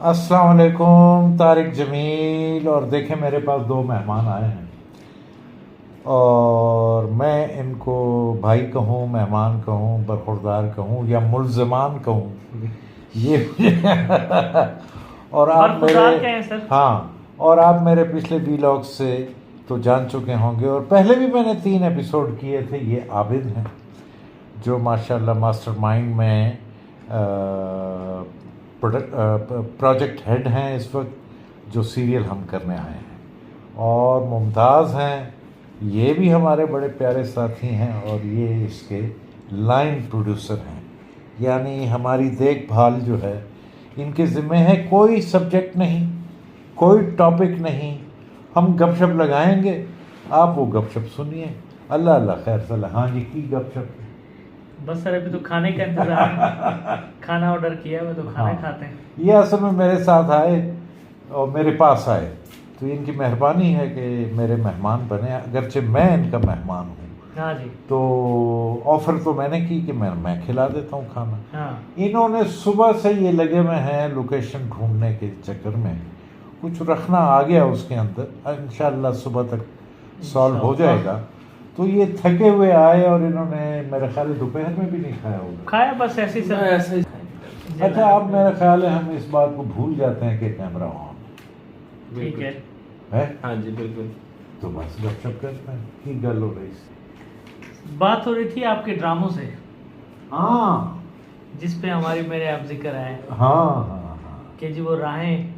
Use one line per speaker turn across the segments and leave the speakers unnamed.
अस्सलाम वालेकुम, तारिक जमील। और देखें, मेरे पास दो मेहमान आए हैं और मैं इनको भाई कहूँ, मेहमान कहूँ, बरखुरदार कहूँ या मुल्ज़मान कहूँ, ये और आप
बरखुरदार क्या
मेरे
है सर?
हाँ, और आप मेरे पिछले वीलॉग से तो जान चुके होंगे, और पहले भी मैंने 3 एपिसोड किए थे। ये आबिद हैं जो माशाल्लाह मास्टरमाइंड में प्रोजेक्ट हेड हैं इस वक्त, जो सीरियल हम करने आए हैं। और मुमताज़ हैं, ये भी हमारे बड़े प्यारे साथी हैं और ये इसके लाइन प्रोड्यूसर हैं। यानी हमारी देखभाल जो है इनके ज़िम्मे है। कोई सब्जेक्ट नहीं, कोई टॉपिक नहीं, हम गपशप लगाएंगे, आप वो गपशप सुनिए। अल्लाह अल्लाह खैर सलाह। हाँ जी, की गपशप?
बस सर अभी तो खाने का इंतजार है। खाना ऑर्डर किया है, वो तो खाना
हाँ,
खाते हैं।
ये असल में मेरे साथ आए और मेरे पास आए, तो इनकी मेहरबानी है कि मेरे मेहमान बने, अगरचे मैं इनका मेहमान हूँ।
हाँ जी।
तो ऑफ़र तो मैंने की कि मैं खिला देता हूँ खाना।
हाँ
इन्होंने सुबह से ये लगे हुए हैं लोकेशन ढूंढने के चक्कर में, कुछ रखना आ गया उसके अंदर, इंशाल्लाह सुबह तक सॉल्व हो जाएगा। तो ये थके हुए आए और इन्होंने मेरे ख्याल है दोपहर में भी नहीं खाया होगा।
खाया बस ऐसे ही सर, ऐसे ही।
अच्छा, अब मेरा ख्याल है हम इस बात को भूल जाते हैं कि कैमरा ऑन
ठीक है।
है।
हाँ जी बिल्कुल।
तो बस गपशप करते हैं। की गल हो रही?
बात हो रही थी आपके ड्रामों से,
हाँ
जिस पे मेरे आप जिक्र आए
हाँ हाँ हाँ
कि जी वो राहें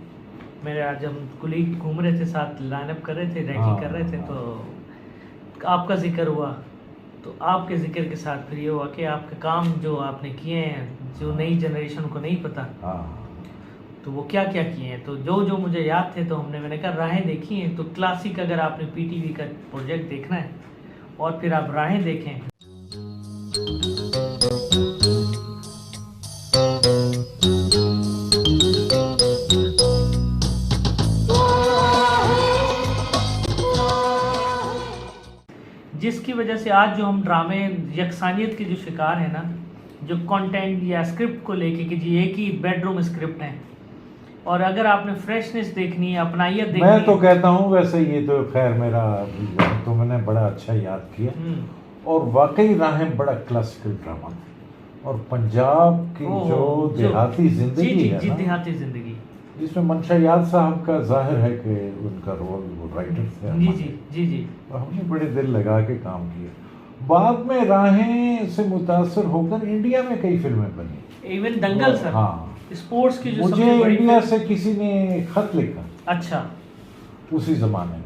मेरे आज हम कुलीग घूम रहे थे, साथ लाइनअप कर रहे थे,
हाँ,
रैकी कर रहे थे, तो आपका जिक्र हुआ। तो आपके जिक्र के साथ फिर ये हुआ कि आपके काम जो आपने किए हैं, जो नई जनरेशन को नहीं पता,
हाँ।
तो वो क्या क्या किए हैं, तो जो मुझे याद थे, तो मैंने कहा राहें देखी हैं। तो क्लासिक, अगर आपने पीटीवी का प्रोजेक्ट देखना है और फिर आप राहें देखें। जिसकी वजह से आज जो हम ड्रामे यकसानियत के जो शिकार हैं ना, जो कंटेंट या स्क्रिप्ट को लेके कि जी एक ही बेडरूम स्क्रिप्ट है, और अगर आपने फ्रेशनेस देखनी है, अपनाइयत देखनी
मैं तो
है,
कहता हूँ, वैसे ये तो खैर मेरा तो मैंने बड़ा अच्छा याद किया, और वाकई राहें बड़ा क्लासिकल ड्रामा था। और पंजाब की जो देहाती जिंदगी है
जी
ना,
देहाती जिंदगी,
इसमें मनशा याद साहब का जाहिर है कि उनका रोल, वो राइटर थे
जी
हमारे।
जी जी जी।
और हमने बड़े दिल लगा के काम किया। बाद में राहें से मुतासर होकर इंडिया में कई फिल्में बनी,
इवन दंगल सर।
हाँ,
स्पोर्ट्स की जो
मुझे
सबसे बड़ी
इंडिया
फिल्म-
से किसी ने खत लिखा
अच्छा
उसी जमाने में।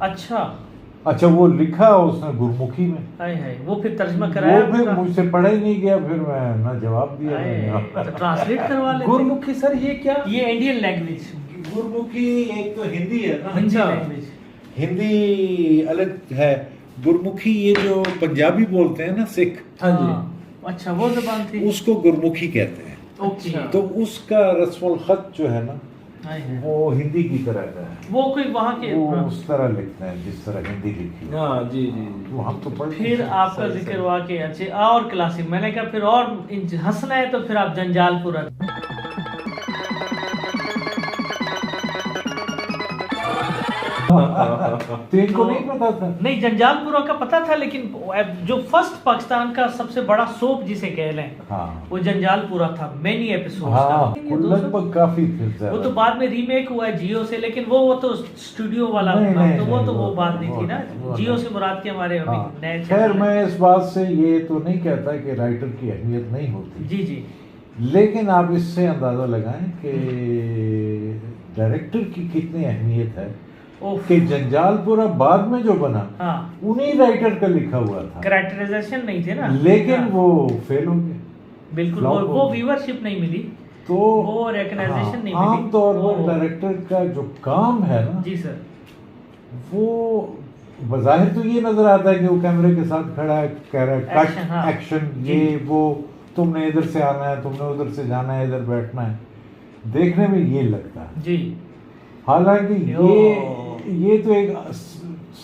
अच्छा,
वो लिखा उसने गुरमुखी में,
हाय हाय, वो फिर तर्जमा कराया
वो फिर
आपका?
मुझसे पढ़ा ही नहीं गया, फिर मैं ना जवाब दिया
तो ट्रांसलेट करवा लेते।
गुरमुखी सर ये क्या?
ये इंडियन लैंग्वेज,
गुरमुखी एक तो हिंदी है ना,
हिंदी
अच्छा।
लैंग्वेज।
हिंदी अलग है, गुरमुखी ये जो पंजाबी बोलते हैं ना सिख,
हाँ जी।
अच्छा, वो जबान थी।
उसको गुरमुखी कहते हैं।
ओके।
तो उसका रस्मुल खत जो है ना,
हाय हाय।
वो हिंदी की तरह का है।
वो कोई वहाँ के,
वो उस तरह लिखते हैं जिस तरह हिंदी लिखी है।
हाँ जी जी
तो हम तो पढ़ नहीं
फिर
सकते।
आपका
सही,
जिक्र
सही।
हुआ कि अच्छे और क्लासिक, मैंने कहा फिर और हंसना है तो फिर आप जंजालपुरा।
तो इनको नहीं पता था।
नहीं, जंजालपुरा का पता था, लेकिन जो फर्स्ट पाकिस्तान का सबसे बड़ा सोप जिसे कह लें,
हाँ
वो जंजालपुरा था। मेनी एपिसोड
हाँ,
था।
लगभग काफी थे
वो
ज्यादा।
तो बाद में रीमेक हुआ है जियो से, लेकिन वो तो स्टूडियो वाला
नहीं,
होगा,
नहीं,
तो वो
नहीं,
तो वो
वो-
बात नहीं थी ना।
वो
जियो
नहीं।
से मुराद के हमारे अभी
हाँ।
नए
खैर,
चैनल हैं।
मैं इस बात से ये तो नहीं कहता कि राइटर की अहमियत नहीं होती,
जी जी।
लेकिन आप इससे अंदाजा लगाएं कि डायरेक्टर की कितनी अहमियत है
ओफ।
कि जंजालपुरा बाद में जो बना,
हाँ,
उन्हीं राइटर का लिखा हुआ था,
कैरेक्टराइजेशन नहीं थे ना,
लेकिन
हाँ,
वो फेल हो गए।
बिल्कुल
flop हो
वो
गए।
व्यूवरशिप नहीं मिली,
तो
वो recognition नहीं मिली।
आमतौर पर
वो-
डायरेक्टर का जो काम है ना,
जी सर।
वो बज़ाहिर तो ये नजर आता है कि वो कैमरे के साथ खड़ा है, कह रहा है कट,
Action, हाँ।
एक्शन,
जी।
ये वो, तुमने इधर से आना है, तुमने उधर से जाना है, इधर बैठना है, देखने में ये लगता है।
जी।
हालांकि
यो।
ये तो एक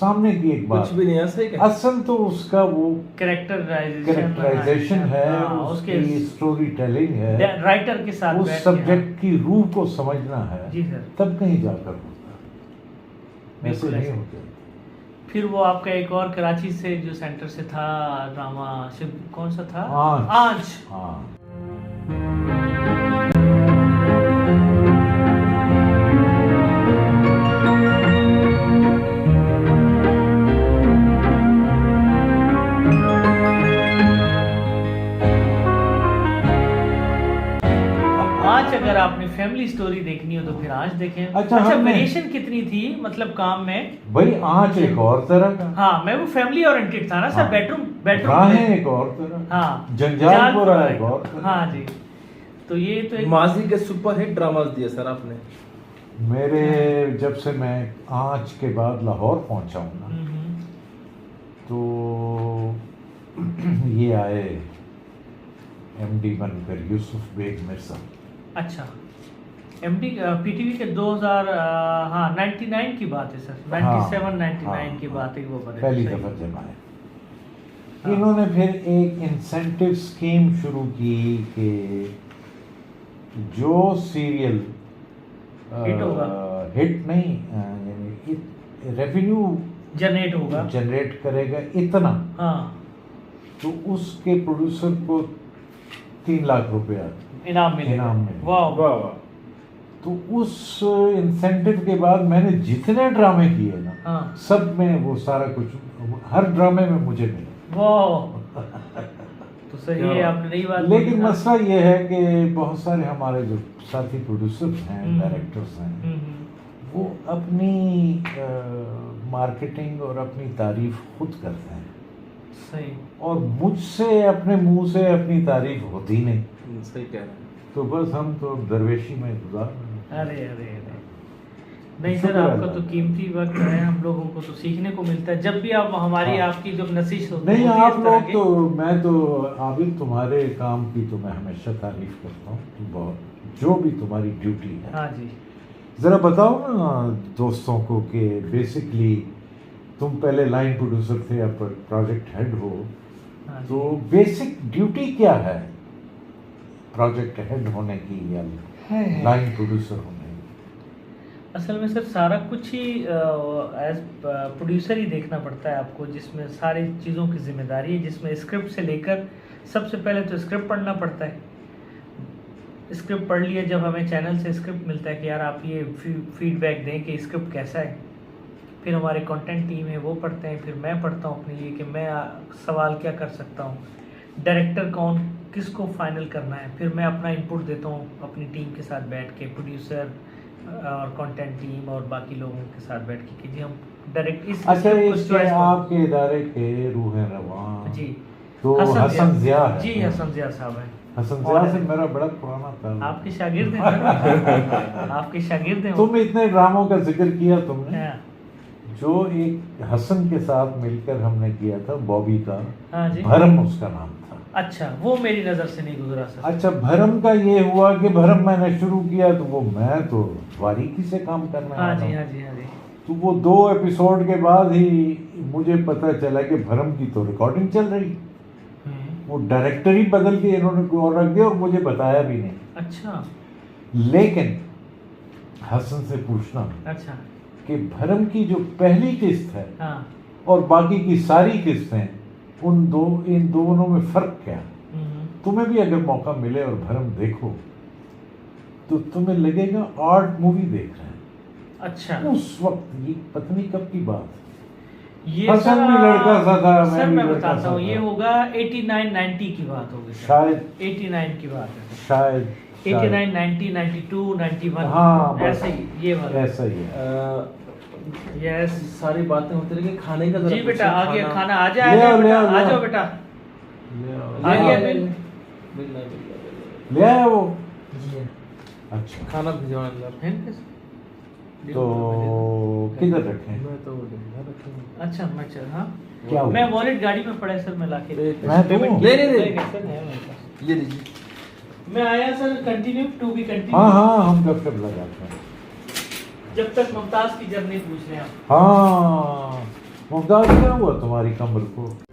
सामने की एक बात,
कुछ भी नहीं है, सही कहा।
असल तो उसका वो
कैरेक्टराइजेशन
है,
उसके
उसकी स्टोरी टेलिंग है,
राइटर के साथ
उस
बैठ के,
सब्जेक्ट की रूह को समझना है,
जी सर,
तब कहीं जाकर होता, वैसे
बिल्कुल
नहीं
ऐसे।
होता।
फिर वो आपका एक और कराची से जो सेंटर से था ड्रामा, शिव कौन सा था,
आंच।
आंच।
हाँ,
आंच अगर आपने फैमिली स्टोरी देखनी हो तो फिर आंच देखें।
अच्छा,
अच्छा
हमने-
वेरिएशन कितनी थी मतलब काम में?
भाई आंच एक और तरह का,
हाँ मैं वो फैमिली ओरिएंटेड था ना सर,
हाँ।
बेडरूम
राहें एक और तरह,
हाँ,
जंजालपुरा एक और तरह।
हाँ जी। तो ये तो एक
माजी के सुपरहिट ड्रामास दिए सर आपने।
मेरे जब से मैं आंच के बाद लाहौर पहुंचा हूं ना, तो ये आए एमडी बनकर यूसुफ बेग मिर्जा।
अच्छा एमडी पीटीवी के 2000 हाँ 99 की बात है सर, 97 99 की बात है वो बने
पहली
सही।
दफा जब आए,
हाँ।
इन्होंने फिर एक इंसेंटिव स्कीम शुरू की कि जो सीरियल
हिट होगा,
हिट नहीं यानी रेवेन्यू
जनरेट होगा,
जनरेट करेगा इतना,
हाँ
तो उसके प्रोड्यूसर को 3 लाख रुपया
इनाम मिलेगा।
इनाम मिलेगा।
वाह
वाह वाह।
तो उस इंसेंटिव के बाद मैंने जितने ड्रामे किए ना,
हाँ
सब में वो सारा कुछ हर ड्रामे में मुझे मिला।
वाह तो सही है, आपने नई बात
लेकिन
बोली ना।
मसला ये है कि बहुत सारे हमारे जो साथी प्रोड्यूसर्स हैं, डायरेक्टर्स हैं, वो अपनी मार्केटिंग और अपनी तारीफ खुद करते हैं,
सही।
और मुझसे अपने मुंह से अपनी तारीफ होती नहीं,
सही कह रहे हैं।
तो बस हम तो दरवेशी में गुजार रहे हैं।
अरे अरे अरे नहीं सर,
शुक्र
आपका
अल्लाह
तो कीमती वक्त है, हम लोगों को तो सीखने को मिलता है जब भी आप हमारी
हाँ।
आपकी जो नशिश होती
नहीं,
होती है
आप
इस तरह
लोग
की।
तो, मैं तो आबिद तुम्हारे काम की तो मैं हमेशा तारीफ करता हूँ, तुम बहुत, जो भी तुम्हारी ड्यूटी है।
हाँ जी
ज़रा बताओ ना दोस्तों को कि बेसिकली तुम पहले लाइन प्रोड्यूसर थे, अब प्रोजेक्ट हेड हो,
हाँ जी।
तो बेसिक ड्यूटी क्या है प्रोजेक्ट हेड होने की या लाइन प्रोड्यूसर होने की?
असल में सर सारा कुछ ही एज प्रोड्यूसर ही देखना पड़ता है आपको, जिसमें सारी चीज़ों की जिम्मेदारी है, जिसमें स्क्रिप्ट से लेकर सबसे पहले तो स्क्रिप्ट पढ़ना पड़ता है। स्क्रिप्ट पढ़ लिया, जब हमें चैनल से स्क्रिप्ट मिलता है कि यार आप ये फीडबैक दें कि स्क्रिप्ट कैसा है, फिर हमारे कंटेंट टीम है वो पढ़ते हैं, फिर मैं पढ़ता हूँ अपने लिए कि मैं सवाल क्या कर सकता हूँ, डायरेक्टर कौन किसको फाइनल करना है, फिर मैं अपना इनपुट देता हूँ अपनी टीम के साथ बैठ के, प्रोड्यूसर और कंटेंट टीम और बाकी लोगों के साथ बैठ के कि जी हम डायरेक्ट इस
अच्छा,
script को
इसके
choice करो।
आपके इदारे के रूह रवां
जी
तो हसन ज़िया है।
जी हसन ज़िया साहब हैं,
हसन ज़िया से मेरा बड़ा पुराना था।
आपके शागिर्द हैं सर। आपके शागिर्द हैं वो।
तुम इतने ड्रामों का जिक्र किया तुमने,
हाँ,
जो एक हसन के साथ मिलकर हमने किया था, बॉबी का,
हाँ जी।
भरम उसका नाम था।
अच्छा वो मेरी नज़र से नहीं गुजरा सर।
अच्छा, भरम का ये हुआ कि भरम मैंने शुरू किया तो वो मैं तो बारीकी से काम करना
हाँ
वाला
जी
हूँ।
हाँ जी हाँ जी।
तो वो 2 एपिसोड के बाद ही मुझे पता चला कि भरम की तो रिकॉर्डिंग चल रही, वो डायरेक्टर ही बदल के इन्होंने कोई और रख दिया और मुझे बताया भी नहीं।
अच्छा
लेकिन हसन से पूछना
अच्छा
कि भरम की जो पहली किस्त है
हाँ
और बाकी की सारी किस्तें, इन दोनों में फर्क क्या? तुम्हें भी अगर मौका मिले और भरम देखो तो तुम्हें लगेगा आर्ट मूवी देख रहे हैं।
अच्छा
उस वक्त ये पत्नी कब की बात है?
ये
हसन
सर,
भी लड़का सा था, मैं
सर
भी
मैं
लड़का
बताता
सा
हूँ,
था।
ये होगा 89 90 की बात होगी सर।
शायद
89 की बात है सर।
शायद
89 90 92 91
हाँ, बस
ऐसे ही ये वाला।
ऐसा ही है।
यस
सारी बातें होती रही, खाने का जरा
जी बेटा आ
पूछिए,
गया
खाना-
खाना, आ
ले
जाओ
आओ, ले
बेटा,
आओ, ले
आ
आओ।
जाओ बेटा।
ले आओ,
आ
ले
गया
आओ।
बिल?
ले आया वो?
जी
अच्छा,
खाना भिजवाना जरा।
है ना कैसे?
तो किधर रखें?
मैं तो डिनर रखूंगा।
अच्छा मैं चल हाँ
क्या हुआ?
मैं वॉलेट गाड़ी में पड़ा है सर, मैं लाके
मैं दूं?
सर है मेरे पास।
ये लीजिए।
मैं आया sir, continue to be continue.
हाँ हाँ, हम कब लगाते हैं।
जब तक मुमताज की जर्नी पूछ रहे हैं आप।
हाँ, मुमताज क्या हुआ तुम्हारी कमर को?